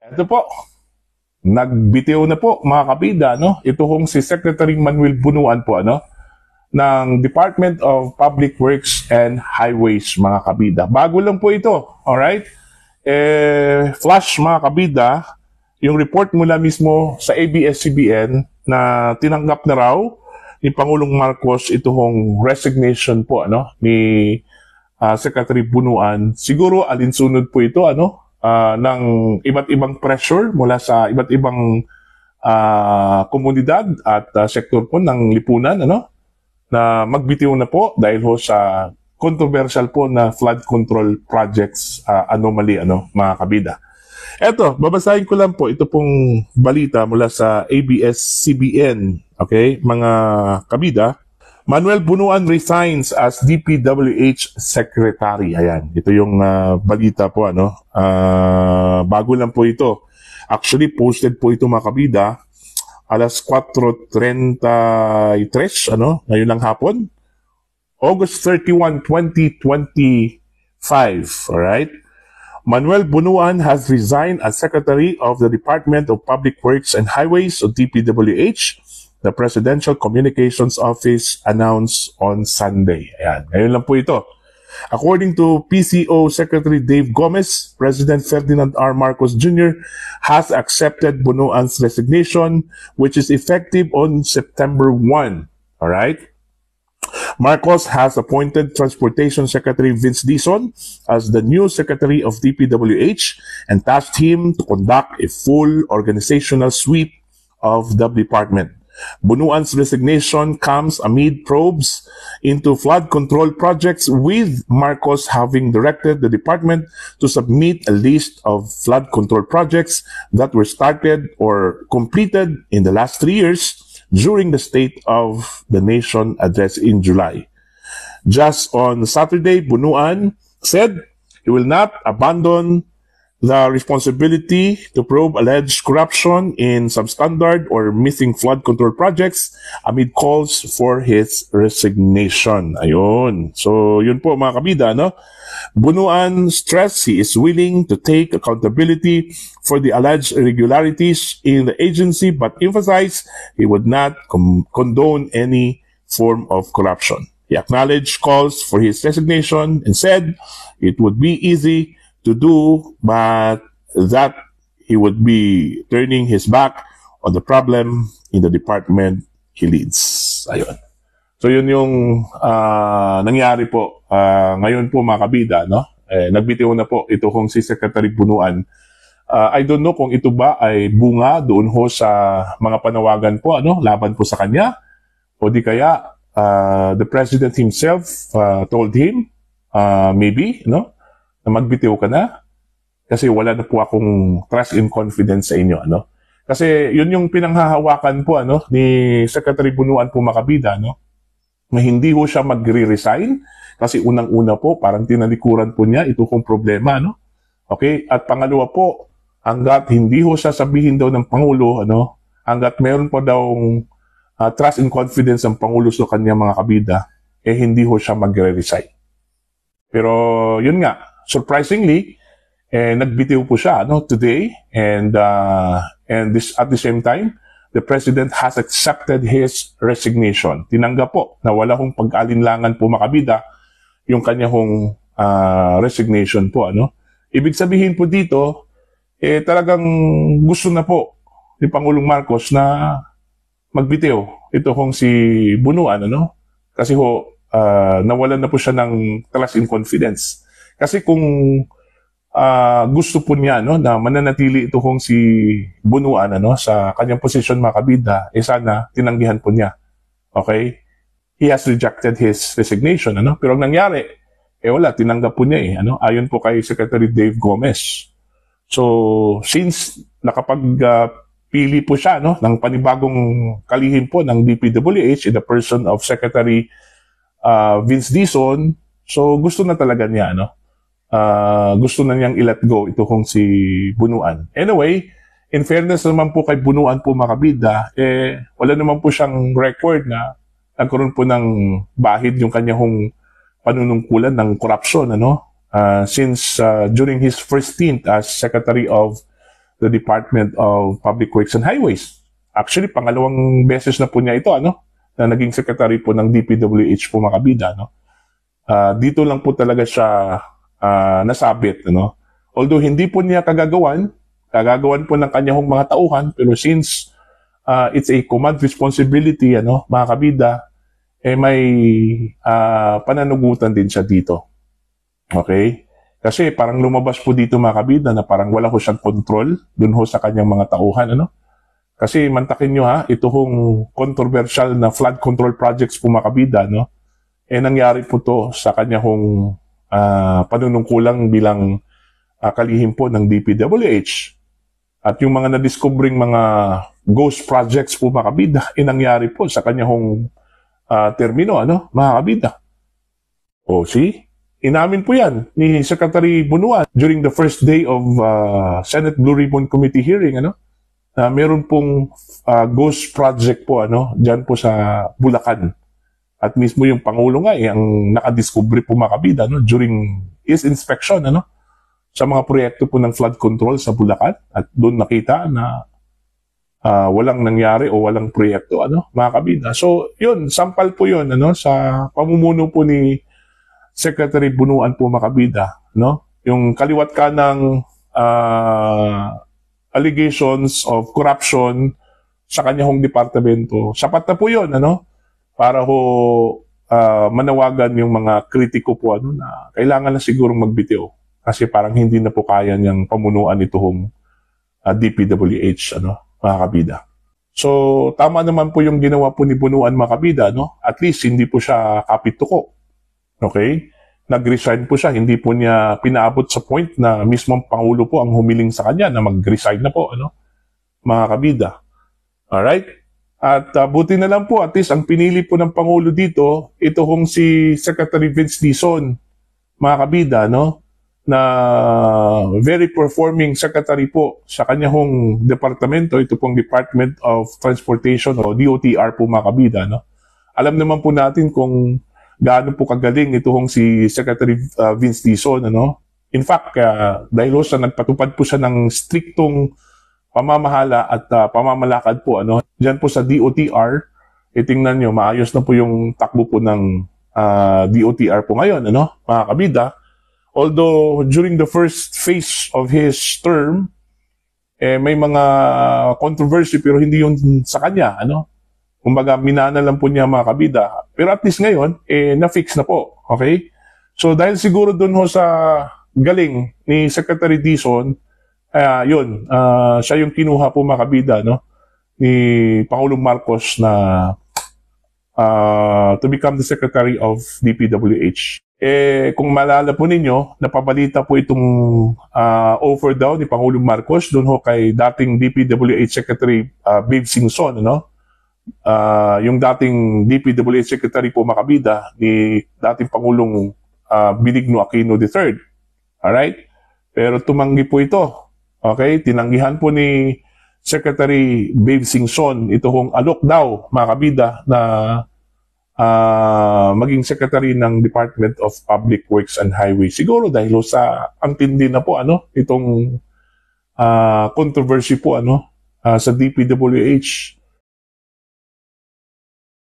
Ito po, nagbitiw na po mga kabida, no? Ito kong si Secretary Manuel Bunuan po, ano? Ng Department of Public Works and Highways, mga kabida. Bago lang po ito, alright? Flash mga kabida, yung report mula mismo sa ABS-CBN na tinanggap na raw ni Pangulong Marcos itong resignation po, ano? Ni Secretary Bunuan. Siguro alinsunod po ito, ano? Ng iba't ibang pressure mula sa iba't ibang komunidad at sektor po ng lipunan, ano, na magbitiw na po dahil ho sa controversial po na flood control projects anomaly, ano, mga kabida. Eto, babasahin ko lang po ito pong balita mula sa ABS-CBN, okay, mga kabida. Manuel Bunuan resigns as DPWH Secretary. Ayan, ito yung balita po, ano. Bago lang po ito. Actually, posted po ito mga kabida alas 4:33, ano, ngayon lang hapon. August 31, 2025. Alright? Manuel Bunuan has resigned as Secretary of the Department of Public Works and Highways, or DPWH. The Presidential Communications Office announced on Sunday. Ayan, ngayon lang po ito. According to PCO Secretary Dave Gomez, President Ferdinand R. Marcos Jr. has accepted Bunuan's resignation, which is effective on September 1. All right? Marcos has appointed Transportation Secretary Vince Dizon as the new Secretary of DPWH and tasked him to conduct a full organizational sweep of the department. Bunuan's resignation comes amid probes into flood control projects, with Marcos having directed the department to submit a list of flood control projects that were started or completed in the last 3 years during the State of the Nation address in July. Just on Saturday, Bunuan said he will not abandon the responsibility to probe alleged corruption in substandard or missing flood control projects amid calls for his resignation. Ayun. So, yun po mga kabida, no? Bunuan stressed he is willing to take accountability for the alleged irregularities in the agency, but emphasized he would not condone any form of corruption. He acknowledged calls for his resignation and said it would be easy to do, but that he would be turning his back on the problem in the department he leads. Ayun. So yun yung nangyari po ngayon po mga kabida, no? Nagbitiw na po ito kong si Secretary Bunuan. I don't know kung ito ba ay bunga doon ho sa mga panawagan po, ano, laban po sa kanya, o di kaya the President himself told him maybe, no, na magbitiw ka na kasi wala na po akong trust and confidence sa inyo, ano? Kasi yun yung pinanghahawakan po, ano, ni Secretary Bunuan po makabida, no? Na hindi ho siya magre-resign kasi unang-una po parang tinalikuran po niya ito kong problema, no? Okay? At pangalawa po, hanggat hindi ho siya sabihin daw ng Pangulo, ano, hanggat meron po daw trust and confidence ng Pangulo sa kanya mga kabida, hindi ho siya magre-resign. Pero yun nga, surprisingly, nagbitiw po siya, no, today, and this at the same time, the President has accepted his resignation. Tinanggap po na wala hong pag-alinlangan po makabida yung kanya hong resignation po, ano. Ibig sabihin po dito, talagang gusto na po ni Pangulong Marcos na magbitiw ito hong si Bunuan, ano, kasi ho nawalan na po siya ng trust and confidence. Kasi kung gusto po niya, no, na mananatili ito kung si Bunuan, ano, sa kanyang posisyon mga kabida, sana tinanggihan po niya. Okay? He has rejected his resignation, ano? Pero ang nangyari, wala, tinanggap po niya, ano, ayon po kay Secretary Dave Gomez. So, since nakapagpili po siya, no, ng panibagong kalihim po ng DPWH in the person of Secretary Vince Dizon, so gusto na talaga niya, ano, gusto na niyang i-let go ito kung si Bunuan. Anyway, in fairness naman po kay Bunuan po makabida, wala naman po siyang record na nagkaroon po ng bahid yung kanyang panunungkulan ng corruption, ano, since during his first stint as Secretary of the Department of Public Works and Highways. Actually, pangalawang beses na po niya ito, na naging secretary po ng DPWH po, mga kabida, dito lang po talaga siya nasabit, Although hindi po niya kagagawan po ng kanyang mga tauhan, pero since it's a command responsibility, mga kabida, may pananagutan din siya dito. Okay? Kasi parang lumabas po dito, mga kabida, na parang wala ko siyang control dun ho sa kanyang mga tauhan, Kasi mantakin nyo ito hong controversial na flood control projects po, mga kabida, nangyari po to sa kanya hong panunungkulang bilang kalihim po ng DPWH. At yung mga na-discovering mga ghost projects po, mga kabida, nangyari po sa kanya hong termino, mga kabida. O, see? Inamin po yan ni Secretary Bunuan during the first day of Senate Blue Ribbon Committee hearing, na meron pong ghost project po, dyan po sa Bulacan. At mismo yung Pangulo nga, ang nakadiscovery po, mga kabida, during his inspection, sa mga proyekto po ng flood control sa Bulacan. At doon nakita na walang nangyari o walang proyekto, mga kabida. So, yun, sampal po yun, sa pamumuno po ni Secretary Bunuan po, mga kabida, yung kaliwat ka ng allegations of corruption sa kanyang departamento. Sapat na po yun, para ho manawagan yung mga kritiko po, na kailangan na sigurong magbitiw. Kasi parang hindi na po kaya niyang pamunuan itong DPWH, mga kabida. So, tama naman po yung ginawa po ni Bunuan, mga kabida, At least, hindi po siya kapituko. Okay? Nag-resign po siya. Hindi po niya pinaabot sa point na mismong Pangulo po ang humiling sa kanya na mag-resign na po, mga kabida. Alright? At buti na lang po, at least ang pinili po ng Pangulo dito, ito hong si Secretary Vince Dizon, mga kabida, na very performing secretary po sa kanya hong departamento, ito pong Department of Transportation o DOTR po, mga kabida. Alam naman po natin kung gaano po kagaling ito hong si Secretary Vince Dizon, In fact, dahil sa nagpatupad po siya ng striktong pamamahala at pamamalakad po, Diyan po sa DOTR, tingnan nyo, maayos na po yung takbo po ng DOTR po ngayon, mga kabida. Although, during the first phase of his term, may mga controversy pero hindi yun sa kanya, Kumbaga, minana lang po niya, mga kabida. Pero at least ngayon, na-fix na po. Okay? So, dahil siguro dun ho sa galing ni Secretary Dizon, siya yung kinuha po, mga kabida, ni Pangulong Marcos na to become the Secretary of DPWH. Kung malala po ninyo, napabalita po itong offer daw ni Pangulong Marcos dun ho kay dating DPWH Secretary Babe Singson, yung dating DPWH Secretary po, mga kabida, ni dating Pangulong Benigno Aquino III. Alright? Pero tumanggi po ito. Okay? Tinanggihan po ni Secretary Babe Singson ito hong alok daw, mga kabida, na maging Secretary ng Department of Public Works and Highways. Siguro dahil sa ang tindi na po, itong controversy po, sa DPWH.